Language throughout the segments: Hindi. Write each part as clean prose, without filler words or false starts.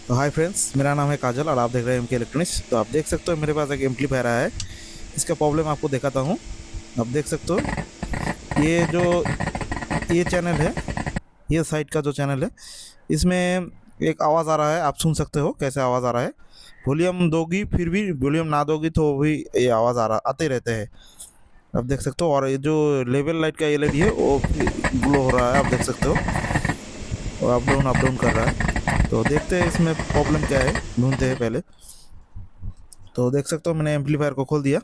तो हाय फ्रेंड्स, मेरा नाम है काजल और आप देख रहे हैं एम के इलेक्ट्रॉनिक्स। तो आप देख सकते हो मेरे पास एक एम्पलीफायर आया है। इसका प्रॉब्लम आपको दिखाता हूँ। आप देख सकते हो ये जो ये चैनल है, ये साइड का जो चैनल है, इसमें एक आवाज़ आ रहा है। आप सुन सकते हो कैसे आवाज़ आ रहा है। वॉल्यूम दोगी फिर भी वॉल्यूम ना दोगी तो भी ये आवाज़ आते रहते हैं। आप देख सकते हो। और ये जो लेवल लाइट का एलईडी है वो ग्लो हो रहा है, आप देख सकते हो। और अप डाउन कर रहा है। तो देखते हैं इसमें प्रॉब्लम क्या है, ढूंढते हैं पहले। तो देख सकते हो मैंने एम्पलीफायर को खोल दिया।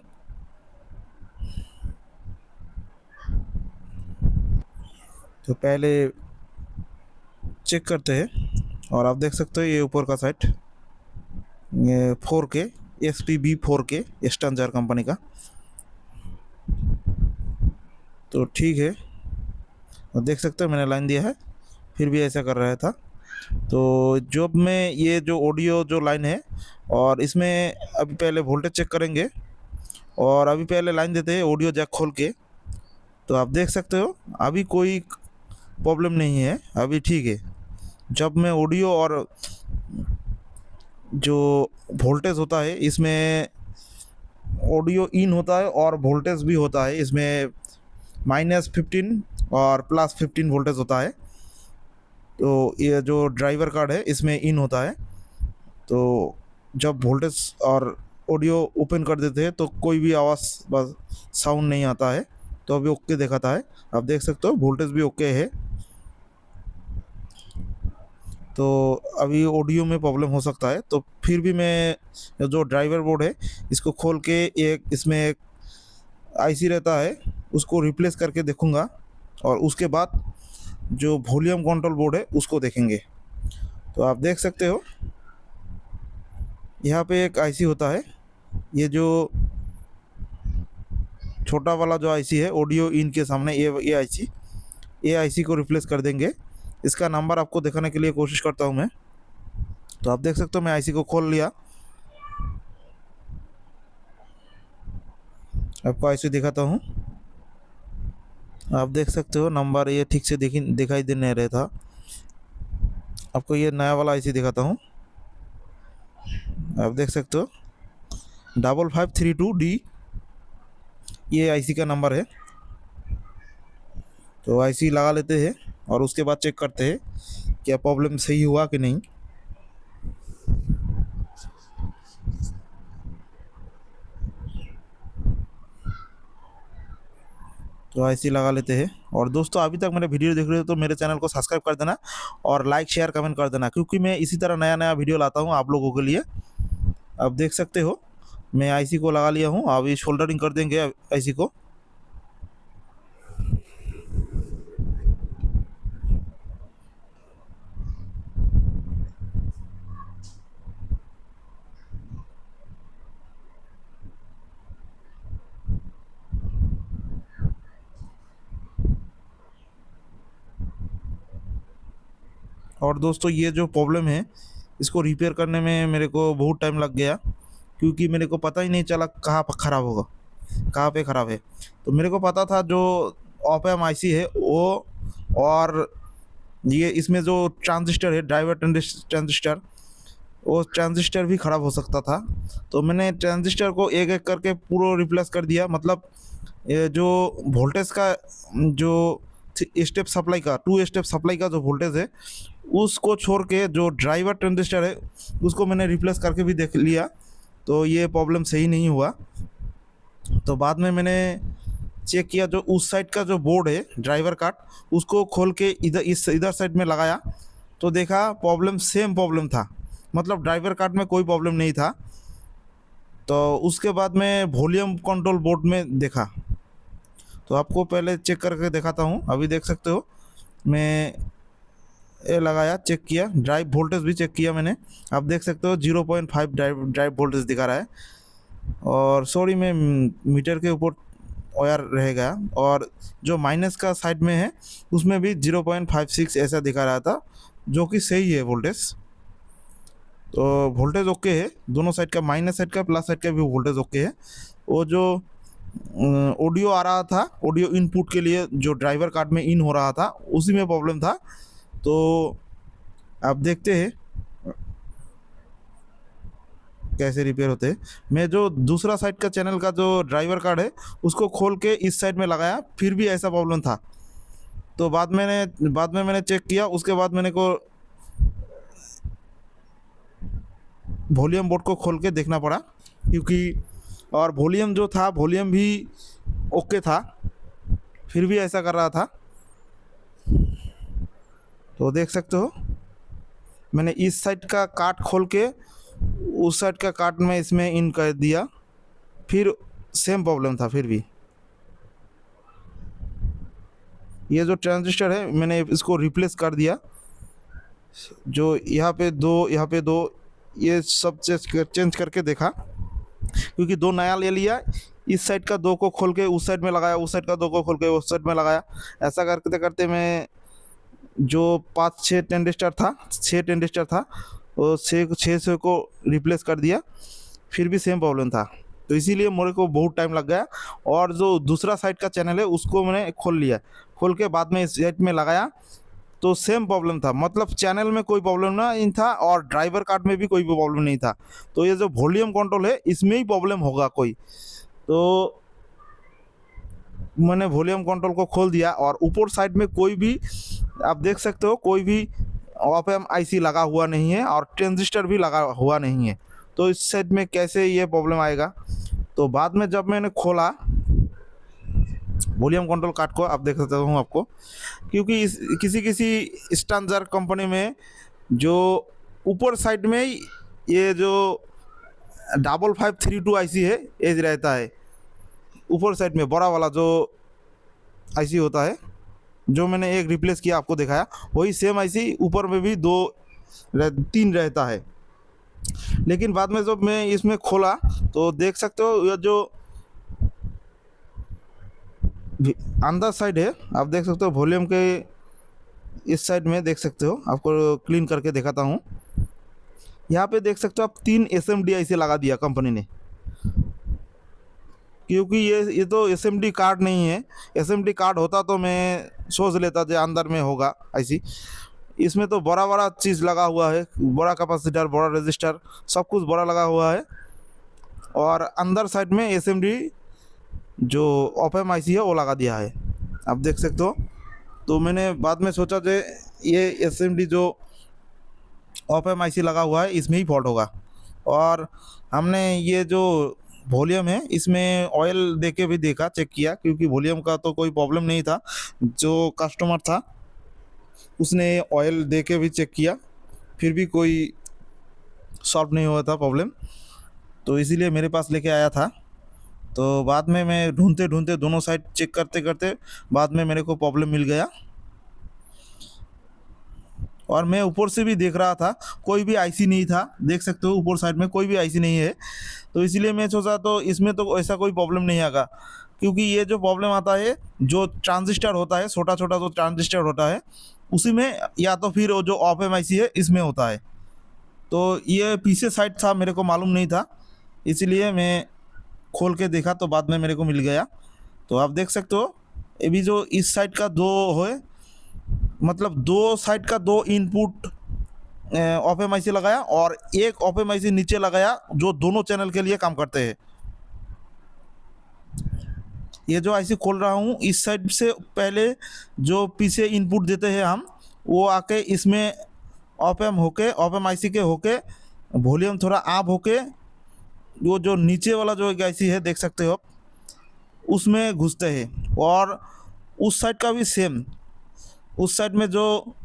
तो पहले चेक करते हैं। और आप देख सकते हो ये ऊपर का साइड, ये 4K SPB 4K standard company का। तो ठीक है, और देख सकते हो मैंने लाइन दिया है, फिर भी ऐसा कर रहा था। तो जब में ये जो ऑडियो जो लाइन है, और इसमें अभी पहले वोल्टेज चेक करेंगे। और अभी पहले लाइन देते हैं ऑडियो जैक खोल के। तो आप देख सकते हो अभी कोई प्रॉब्लम नहीं है, अभी ठीक है। जब मैं ऑडियो और जो वोल्टेज होता है इसमें, ऑडियो इन होता है और वोल्टेज भी होता है इसमें, -15 और +15 वोल्टेज होता है। तो ये जो ड्राइवर कार्ड है इसमें इन होता है। तो जब वोल्टेज और ऑडियो ओपन कर देते हैं तो कोई भी आवाज़ बस साउंड नहीं आता है। तो अभी ओके दिखाता है, आप देख सकते हो वोल्टेज भी ओके है। तो अभी ऑडियो में प्रॉब्लम हो सकता है। तो फिर भी मैं जो ड्राइवर बोर्ड है इसको खोल के, एक इसमें एक आईसी रहता है उसको रिप्लेस करके देखूंगा। और उसके बाद जो वॉल्यूम कंट्रोल बोर्ड है उसको देखेंगे। तो आप देख सकते हो यहाँ पे एक आईसी होता है। ये जो छोटा वाला जो आईसी है ऑडियो इन के सामने, ये आईसी को रिप्लेस कर देंगे। इसका नंबर आपको दिखाने के लिए कोशिश करता हूँ मैं। तो आप देख सकते हो मैं आईसी को खोल लिया। आपको आईसी दिखाता हूँ। आप देख सकते हो नंबर ये ठीक से दिखाई दे नहीं रहा था। आपको ये नया वाला आईसी दिखाता हूँ। आप देख सकते हो 5532D ये आईसी का नंबर है। तो आईसी लगा लेते हैं और उसके बाद चेक करते हैं क्या प्रॉब्लम सही हुआ कि नहीं। तो आईसी लगा लेते हैं। और दोस्तों अभी तक मेरे वीडियो देख रहे हो तो मेरे चैनल को सब्सक्राइब कर देना और लाइक शेयर कमेंट कर देना, क्योंकि मैं इसी तरह नया नया वीडियो लाता हूँ आप लोगों के लिए। आप देख सकते हो मैं आईसी को लगा लिया हूँ, अभी सोल्डरिंग कर देंगे आईसी को। और दोस्तों ये जो प्रॉब्लम है इसको रिपेयर करने में मेरे को बहुत टाइम लग गया, क्योंकि मेरे को पता ही नहीं चला कहाँ पर ख़राब होगा, कहाँ पे ख़राब है। तो मेरे को पता था जो ऑप एम आईसी है वो, और ये इसमें जो ट्रांजिस्टर है ड्राइवर ट्रांजिस्टर, वो ट्रांजिस्टर भी ख़राब हो सकता था। तो मैंने ट्रांजिस्टर को एक एक करके पूरा रिप्लेस कर दिया। मतलब ये जो वोल्टेज का जो स्टेप सप्लाई का 2 स्टेप सप्लाई का जो वोल्टेज है उसको छोड़ के जो ड्राइवर ट्रांजिस्टर है उसको मैंने रिप्लेस करके भी देख लिया। तो ये प्रॉब्लम सही नहीं हुआ। तो बाद में मैंने चेक किया जो उस साइड का जो बोर्ड है ड्राइवर कार्ड, उसको खोल के इधर साइड में लगाया। तो देखा प्रॉब्लम सेम प्रॉब्लम था, मतलब ड्राइवर कार्ड में कोई प्रॉब्लम नहीं था। तो उसके बाद मैं वॉल्यूम कंट्रोल बोर्ड में देखा। तो आपको पहले चेक करके दिखाता हूँ। अभी देख सकते हो मैं ये लगाया, चेक किया, ड्राइव वोल्टेज भी चेक किया मैंने। आप देख सकते हो 0.5 ड्राइव वोल्टेज दिखा रहा है। और सॉरी मैं मीटर के ऊपर वायर रहेगा। और जो माइनस का साइड में है उसमें भी 0.56 ऐसा दिखा रहा था, जो कि सही है वोल्टेज। तो वोल्टेज ओके है दोनों साइड का, माइनस साइड का प्लस साइड का भी वोल्टेज ओके है। वो जो ऑडियो आ रहा था, ऑडियो इनपुट के लिए जो ड्राइवर कार्ड में इन हो रहा था उसी में प्रॉब्लम था। तो आप देखते हैं कैसे रिपेयर होते हैं। मैं जो दूसरा साइड का चैनल का जो ड्राइवर कार्ड है उसको खोल के इस साइड में लगाया, फिर भी ऐसा प्रॉब्लम था। तो बाद में मैंने चेक किया, उसके बाद मैंने को वॉल्यूम बोर्ड को खोल के देखना पड़ा, क्योंकि और वॉल्यूम जो था वॉल्यूम भी ओके था, फिर भी ऐसा कर रहा था। तो देख सकते हो मैंने इस साइड का कार्ड खोल के उस साइड का कार्ड में इसमें इन कर दिया, फिर सेम प्रॉब्लम था। फिर भी ये जो ट्रांजिस्टर है मैंने इसको रिप्लेस कर दिया, जो यहाँ पे दो ये सब चेंज करके देखा, क्योंकि दो नया ले लिया। इस साइड का दो को खोल के उस साइड में लगाया, उस साइड का दो को खोल के उस साइड में लगाया। ऐसा करते करते मैं जो 5-6 टेंडिस्टर था वो 6 को रिप्लेस कर दिया, फिर भी सेम प्रॉब्लम था। तो इसीलिए मेरे को बहुत टाइम लग गया। और जो दूसरा साइड का चैनल है उसको मैंने खोल लिया, खोल के बाद में इस साइड में लगाया, तो सेम प्रॉब्लम था। मतलब चैनल में कोई प्रॉब्लम नहीं था और ड्राइवर कार्ड में भी कोई प्रॉब्लम नहीं था। तो ये जो वॉल्यूम कंट्रोल है इसमें ही प्रॉब्लम होगा कोई। तो मैंने वॉल्यूम कंट्रोल को खोल दिया और ऊपर साइड में कोई भी, आप देख सकते हो, कोई भी ऑप एम्प आईसी लगा हुआ नहीं है और ट्रांजिस्टर भी लगा हुआ नहीं है। तो इस साइड में कैसे ये प्रॉब्लम आएगा। तो बाद में जब मैंने खोला वॉल्यूम कंट्रोल कार्ड को, आप देख सकते हूँ आपको, क्योंकि किसी स्टैंडर्ड कंपनी में जो ऊपर साइड में ये जो 5532 आईसी है एज रहता है, ऊपर साइड में बड़ा वाला जो आईसी होता है, जो मैंने एक रिप्लेस किया आपको दिखाया, वही सेम आईसी ऊपर में भी 3 रहता है। लेकिन बाद में जब मैं इसमें खोला तो देख सकते हो ये जो अंदर साइड है, आप देख सकते हो वॉल्यूम के इस साइड में देख सकते हो, आपको क्लीन करके दिखाता हूँ। यहाँ पे देख सकते हो आप 3 SMD आईसी लगा दिया कंपनी ने, क्योंकि ये तो SMD कार्ड नहीं है। SMD कार्ड होता तो मैं सोच लेता जो अंदर में होगा आईसी। इसमें तो बड़ा बड़ा चीज़ लगा हुआ है, बड़ा कैपेसिटर, बड़ा रजिस्टर, सब कुछ बड़ा लगा हुआ है। और अंदर साइड में SMD जो ऑप एम्प आईसी है वो लगा दिया है, आप देख सकते हो। तो मैंने बाद में सोचा जो ये SMD जो ऑप एम्प आईसी लगा हुआ है इसमें ही फॉल्ट होगा। और हमने ये जो वॉल्यूम है इसमें ऑयल दे के भी देखा, चेक किया, क्योंकि वॉल्यूम का तो कोई प्रॉब्लम नहीं था। जो कस्टमर था उसने ऑयल दे के भी चेक किया, फिर भी कोई सॉल्व नहीं हुआ था प्रॉब्लम। तो इसीलिए मेरे पास लेके आया था। तो बाद में मैं ढूंढते ढूंढते दोनों साइड चेक करते करते बाद में मेरे को प्रॉब्लम मिल गया। और मैं ऊपर से भी देख रहा था, कोई भी आईसी नहीं था, देख सकते हो ऊपर साइड में कोई भी आईसी नहीं है। तो इसलिए मैं सोचा तो इसमें तो ऐसा कोई प्रॉब्लम नहीं आएगा, क्योंकि ये जो प्रॉब्लम आता है जो ट्रांजिस्टर होता है, छोटा छोटा जो ट्रांजिस्टर होता है उसी में, या तो फिर वो जो ऑप एम्प आईसी है इसमें होता है। तो ये पीछे साइड था, मेरे को मालूम नहीं था, इसलिए मैं खोल के देखा तो बाद में मेरे को मिल गया। तो आप देख सकते हो ये भी जो इस साइड का दो है, मतलब दो साइड का दो इनपुट ऑप एम्प आईसी लगाया और एक ऑप एम्प आईसी नीचे लगाया जो दोनों चैनल के लिए काम करते हैं। ये जो आईसी खोल रहा हूँ इस साइड से पहले जो पीछे इनपुट देते हैं हम, वो आके इसमें ऑप एम्प होके, ऑप एम्प आईसी के होके वॉल्यूम थोड़ा आप होके, वो जो नीचे वाला जो आईसी है देख सकते हो आप, उसमें घुसते हैं। और उस साइड का भी सेम, उस साइड में जो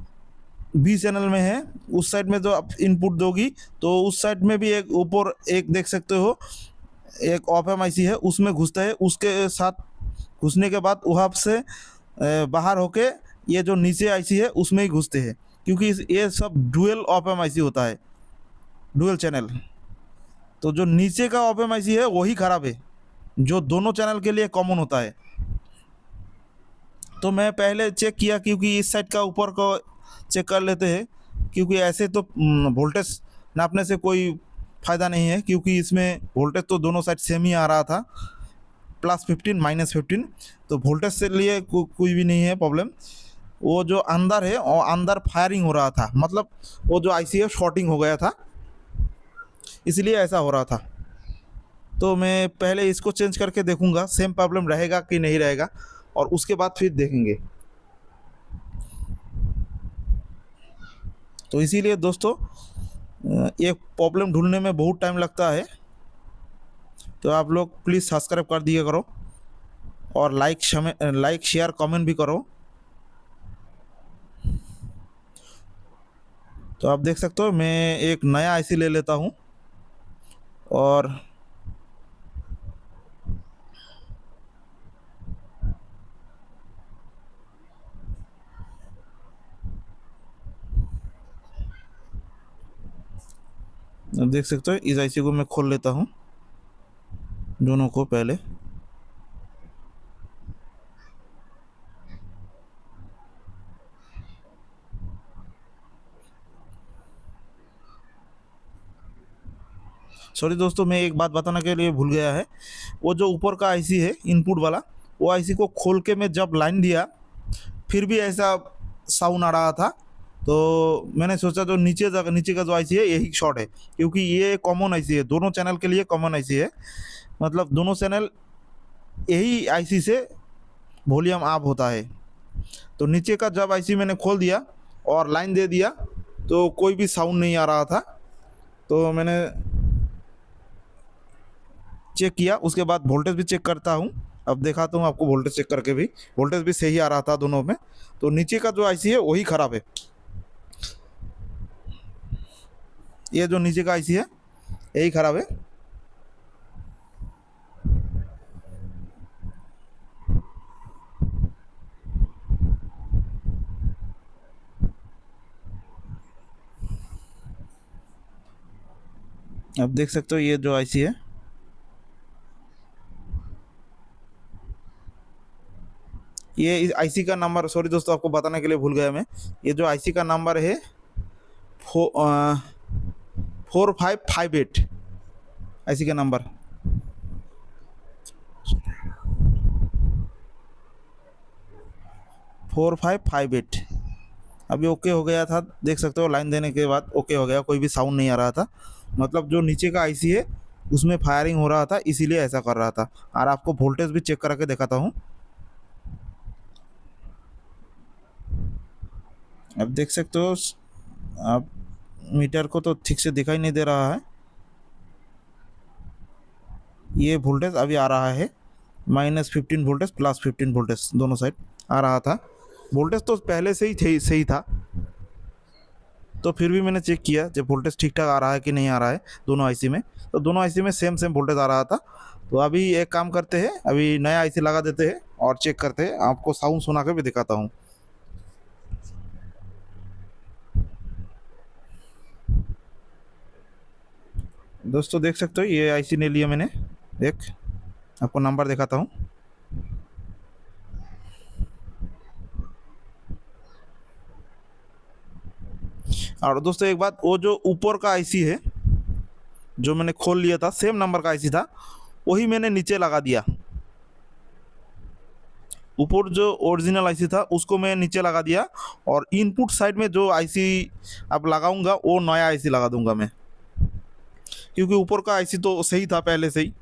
बी चैनल में है उस साइड में जो आप इनपुट दोगी तो उस साइड में भी एक ऊपर एक देख सकते हो एक ऑप एम्प आईसी है, उसमें घुसता है। उसके साथ घुसने के बाद वहाँ से बाहर होके ये जो नीचे आईसी है उसमें ही घुसते हैं, क्योंकि ये सब डुअल ऑप एम्प आईसी होता है, डुअल चैनल। तो जो नीचे का ऑप एम्प आईसी है वही ख़राब है, जो दोनों चैनल के लिए कॉमन होता है। तो मैं पहले चेक किया, क्योंकि इस साइड का ऊपर को चेक कर लेते हैं, क्योंकि ऐसे तो वोल्टेज नापने से कोई फ़ायदा नहीं है, क्योंकि इसमें वोल्टेज तो दोनों साइड सेम ही आ रहा था, +15 -15। तो वोल्टेज से लिए कोई भी नहीं है प्रॉब्लम। वो जो अंदर है और अंदर फायरिंग हो रहा था, मतलब वो जो आईसी है शॉर्टिंग हो गया था। इसलिए ऐसा हो रहा था। तो मैं पहले इसको चेंज करके देखूंगा सेम प्रॉब्लम रहेगा कि नहीं रहेगा, और उसके बाद फिर देखेंगे। तो इसीलिए दोस्तों ये प्रॉब्लम ढूंढने में बहुत टाइम लगता है। तो आप लोग प्लीज़ सब्सक्राइब कर दिया करो, और लाइक शेयर कमेंट भी करो। तो आप देख सकते हो मैं एक नया आईसी ले लेता हूँ, और देख सकते हो इस आईसी को मैं खोल लेता हूँ, दोनों को पहले। सॉरी दोस्तों, मैं एक बात बताने के लिए भूल गया है। वो जो ऊपर का आईसी है इनपुट वाला, वो आईसी को खोल के मैं जब लाइन दिया, फिर भी ऐसा साउंड आ रहा था। तो मैंने सोचा जो नीचे का जो आईसी है यही शॉर्ट है, क्योंकि ये कॉमन आईसी है, दोनों चैनल के लिए कॉमन आईसी है। मतलब दोनों चैनल यही आईसी से वॉल्यूम अप होता है। तो नीचे का जब आईसी मैंने खोल दिया और लाइन दे दिया, तो कोई भी साउंड नहीं आ रहा था। तो मैंने चेक किया, उसके बाद वोल्टेज भी चेक करता हूँ। अब दिखाता हूँ आपको वोल्टेज चेक करके भी, वोल्टेज भी सही आ रहा था दोनों में। तो नीचे का जो आईसी है वही ख़राब है, ये जो नीचे का आईसी है यही ख़राब है। आप देख सकते हो ये जो आईसी है, ये आईसी का नंबर, सॉरी दोस्तों आपको बताने के लिए भूल गया मैं। ये जो आईसी का नंबर है 4558, आईसी का नंबर 4558। अभी ओके हो गया था, देख सकते हो लाइन देने के बाद ओके हो गया, कोई भी साउंड नहीं आ रहा था। मतलब जो नीचे का आईसी है उसमें फायरिंग हो रहा था, इसीलिए ऐसा कर रहा था। और आपको वोल्टेज भी चेक करके दिखाता हूँ। अब देख सकते हो आप, मीटर को तो ठीक से दिखाई नहीं दे रहा है। ये वोल्टेज अभी आ रहा है -15 वोल्टेज +15 वोल्टेज दोनों साइड आ रहा था। वोल्टेज तो पहले से ही सही था। तो फिर भी मैंने चेक किया जब वोल्टेज ठीक ठाक आ रहा है कि नहीं आ रहा है दोनों आईसी में। तो दोनों आईसी में सेम सेम वोल्टेज आ रहा था। तो अभी एक काम करते हैं, अभी नया आईसी लगा देते हैं और चेक करते हैं, आपको साउंड सुना के भी दिखाता हूँ। दोस्तों देख सकते हो ये आईसी ले लिया मैंने, एक आपको नंबर दिखाता हूँ। और दोस्तों एक बात, वो जो ऊपर का आईसी है जो मैंने खोल लिया था, सेम नंबर का आईसी था, वही मैंने नीचे लगा दिया। ऊपर जो ओरिजिनल आईसी था उसको मैं नीचे लगा दिया, और इनपुट साइड में जो आईसी अब लगाऊंगा वो नया आईसी लगा दूंगा मैं, क्योंकि ऊपर का आईसी तो सही था पहले से ही।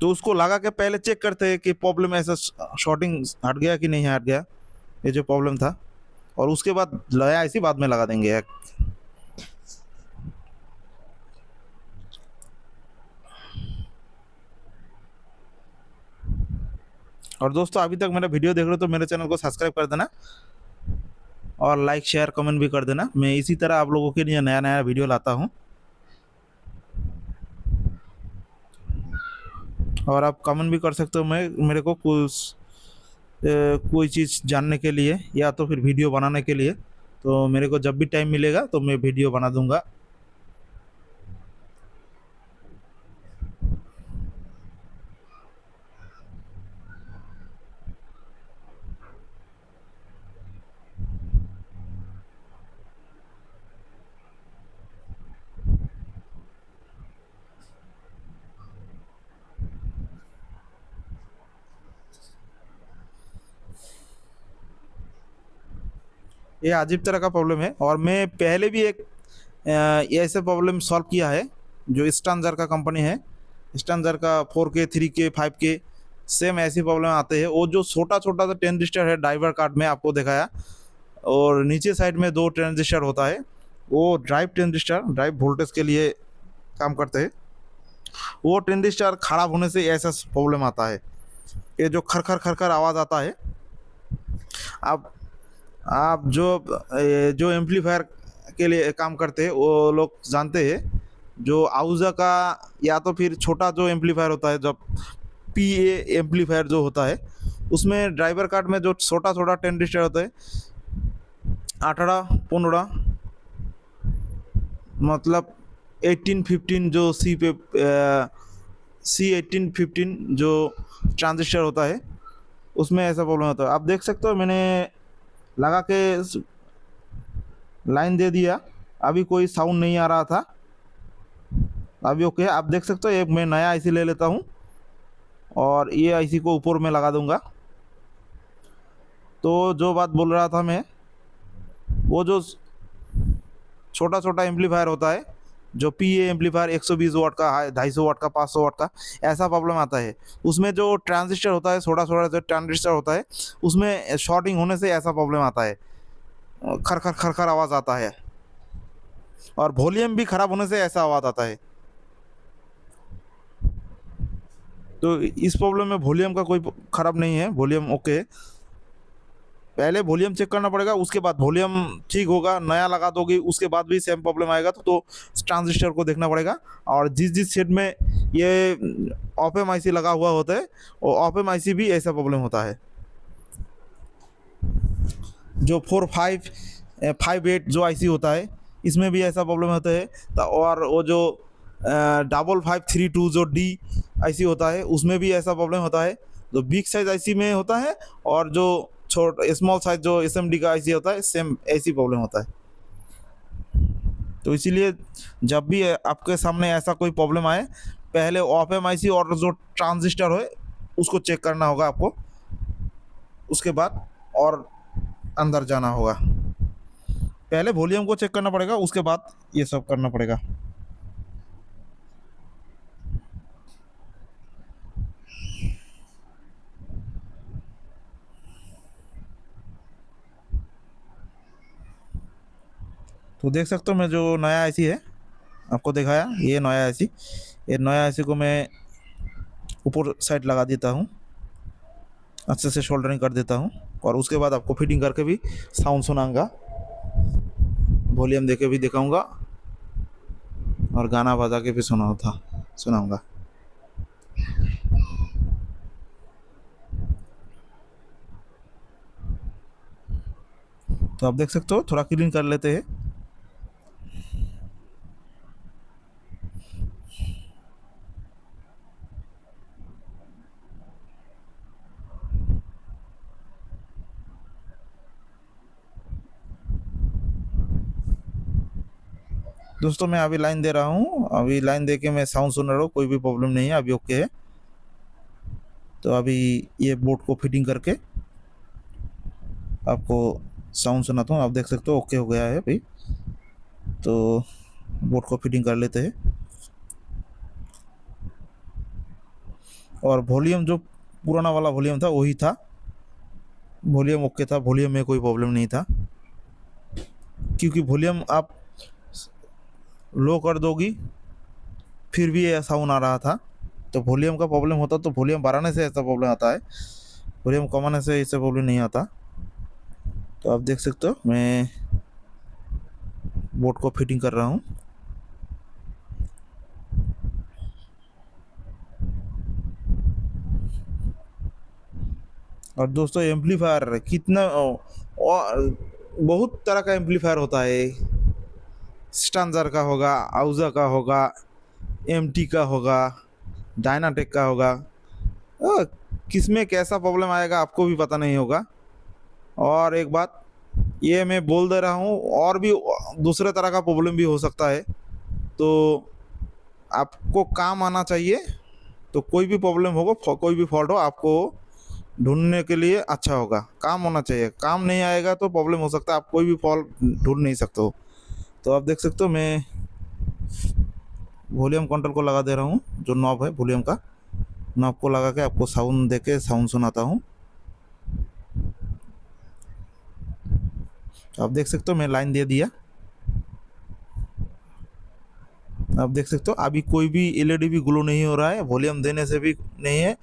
तो उसको लगा के पहले चेक करते हैं कि प्रॉब्लम ऐसा शॉर्टिंग हट गया कि नहीं हट गया, ये जो प्रॉब्लम था। और उसके बाद नया आईसी बाद में लगा देंगे। और दोस्तों अभी तक मेरा वीडियो देख रहे हो तो मेरे चैनल को सब्सक्राइब कर देना, और लाइक शेयर कमेंट भी कर देना। मैं इसी तरह आप लोगों के लिए नया नया वीडियो लाता हूँ। और आप कमेंट भी कर सकते हो मैं मेरे को कोई चीज़ जानने के लिए, या तो फिर वीडियो बनाने के लिए। तो मेरे को जब भी टाइम मिलेगा तो मैं वीडियो बना दूंगा। ये अजीब तरह का प्रॉब्लम है, और मैं पहले भी एक ये ऐसे प्रॉब्लम सॉल्व किया है। जो स्टांजर का कंपनी है, स्टांजर का 4K 3K 5K सेम ऐसी प्रॉब्लम आते हैं। वो जो छोटा छोटा सा ट्रांजिस्टर है ड्राइवर कार्ड में आपको दिखाया, और नीचे साइड में दो ट्रांजिस्टर होता है, वो ड्राइव ट्रांजिस्टर, ड्राइव वोल्टेज के लिए काम करते हैं। वो ट्रांजिस्टर खराब होने से ऐसा प्रॉब्लम आता है। ये जो खर खर खर आवाज़ आता है। आप आप जो एम्पलीफायर के लिए काम करते हैं वो लोग जानते हैं। जो आउजा का या तो फिर छोटा जो एम्पलीफायर होता है, जब PA एम्पलीफायर जो होता है, उसमें ड्राइवर कार्ड में जो छोटा छोटा ट्रांजिस्टर होता है 18-15, मतलब 18-15 जो C18-15 जो ट्रांजिस्टर होता है, उसमें ऐसा प्रॉब्लम होता है। आप देख सकते हो मैंने लगा के लाइन दे दिया, अभी कोई साउंड नहीं आ रहा था। अभी ओके है। आप देख सकते हो एक मैं नया IC ले लेता हूँ और ये IC को ऊपर में लगा दूंगा। तो जो बात बोल रहा था मैं, वो जो छोटा छोटा एम्पलीफायर होता है, जो PA एम्पलीफायर 120 वाट का, 250 वाट का, 500 वाट का, ऐसा प्रॉब्लम आता है। उसमें जो ट्रांजिस्टर होता है, छोटा छोटा जो ट्रांजिस्टर होता है, उसमें शॉर्टिंग होने से ऐसा प्रॉब्लम आता है, खर खर खर खर आवाज़ आता है। और वॉल्यूम भी ख़राब होने से ऐसा आवाज़ आता है। तो इस प्रॉब्लम में वॉल्यूम का कोई ख़राब नहीं है, वॉल्यूम ओके है। पहले वॉल्यूम चेक करना पड़ेगा, उसके बाद वॉल्यूम ठीक होगा, नया लगा दोगे उसके बाद भी सेम प्रॉब्लम आएगा तो ट्रांजिस्टर को देखना पड़ेगा। और जिस सेट में ये ऑप-एम्प IC लगा हुआ होता है, वो ऑप-एम्प IC भी ऐसा प्रॉब्लम होता है। जो 4-5-8 जो IC होता है, इसमें भी ऐसा प्रॉब्लम होता है। और वो जो 5532 जो D IC होता है, उसमें भी ऐसा प्रॉब्लम होता है। जो बिग साइज IC में होता है और जो स्मॉल साइज जो SMD का IC होता है, सेम ऐसी प्रॉब्लम होता है। तो इसीलिए जब भी आपके सामने ऐसा कोई प्रॉब्लम आए, पहले ऑप-एम्प IC और जो ट्रांजिस्टर हो उसको चेक करना होगा आपको, उसके बाद और अंदर जाना होगा। पहले वॉल्यूम को चेक करना पड़ेगा, उसके बाद ये सब करना पड़ेगा। तो देख सकते हो मैं जो नया IC है आपको दिखाया, ये नया IC, ये नया IC को मैं ऊपर साइड लगा देता हूँ, अच्छे से सोल्डरिंग कर देता हूँ, और उसके बाद आपको फिटिंग करके भी साउंड सुनाऊंगा, वॉल्यूम देके भी दिखाऊंगा, और गाना बजा के भी सुनाऊंगा। तो आप देख सकते हो, थोड़ा क्लीन कर लेते हैं। दोस्तों मैं अभी लाइन दे रहा हूँ, अभी लाइन दे के मैं साउंड सुन रहा हूँ, कोई भी प्रॉब्लम नहीं है, अभी ओके है। तो अभी ये बोर्ड को फिटिंग करके आपको साउंड सुनाता हूँ। आप देख सकते हो ओके हो गया है अभी। तो बोर्ड को फिटिंग कर लेते हैं, और वॉल्यूम जो पुराना वाला वॉल्यूम था वही था, वॉल्यूम ओके था, वॉल्यूम में कोई प्रॉब्लम नहीं था। क्योंकि वॉल्यूम आप लो कर दोगी फिर भी ये साउंड आ रहा था, तो वॉल्यूम का प्रॉब्लम होता, तो वॉल्यूम बढ़ाने से ऐसा प्रॉब्लम आता है, वॉल्यूम कमाने से ऐसा प्रॉब्लम नहीं आता। तो आप देख सकते हो मैं बोर्ड को फिटिंग कर रहा हूँ। और दोस्तों एम्पलीफायर कितना बहुत तरह का एम्पलीफायर होता है, स्टांजर का होगा, आउजा का होगा, MT का होगा, डायनाटेक का होगा। किस में कैसा प्रॉब्लम आएगा आपको भी पता नहीं होगा। और एक बात ये मैं बोल दे रहा हूँ, और भी दूसरे तरह का प्रॉब्लम भी हो सकता है, तो आपको काम आना चाहिए। तो कोई भी प्रॉब्लम होगा, कोई भी फॉल्ट हो, आपको ढूंढने के लिए अच्छा होगा, काम होना चाहिए। काम नहीं आएगा तो प्रॉब्लम हो सकता है, आप कोई भी फॉल्ट ढूंढ नहीं सकते हो। तो आप देख सकते हो मैं वॉल्यूम कंट्रोल को लगा दे रहा हूँ, जो नॉब है वॉल्यूम का नॉब को लगा के आपको साउंड दे के साउंड सुनाता हूँ। आप देख सकते हो मैं लाइन दे दिया। आप देख सकते हो अभी कोई भी एलईडी भी ग्लो नहीं हो रहा है, वॉल्यूम देने से भी नहीं है,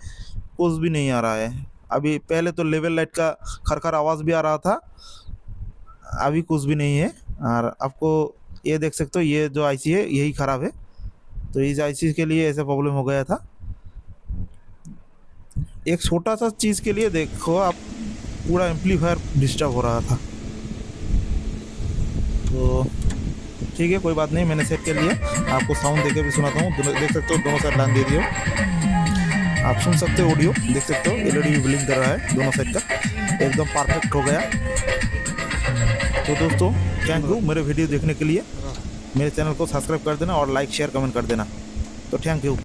कुछ भी नहीं आ रहा है। अभी पहले तो लेवल लाइट का खरखर आवाज़ भी आ रहा था, अभी कुछ भी नहीं है। और आपको ये देख सकते हो ये जो आईसी है यही ख़राब है, तो इस आईसी के लिए ऐसा प्रॉब्लम हो गया था। एक छोटा सा चीज़ के लिए देखो आप पूरा एम्पलीफायर डिस्टर्ब हो रहा था। तो ठीक है, कोई बात नहीं, मैंने सेट कर लिया। आपको साउंड देके भी सुनाता हूँ। देख सकते हो दोनों साइड लाइन दे दियो, आप सुन सकते हो ऑडियो, देख सकते हो एलईडी भी ब्लिंक कर रहा है दोनों साइड का, एकदम परफेक्ट हो गया। तो दोस्तों थैंक यू मेरे वीडियो देखने के लिए। मेरे चैनल को सब्सक्राइब कर देना और लाइक शेयर कमेंट कर देना। तो थैंक यू।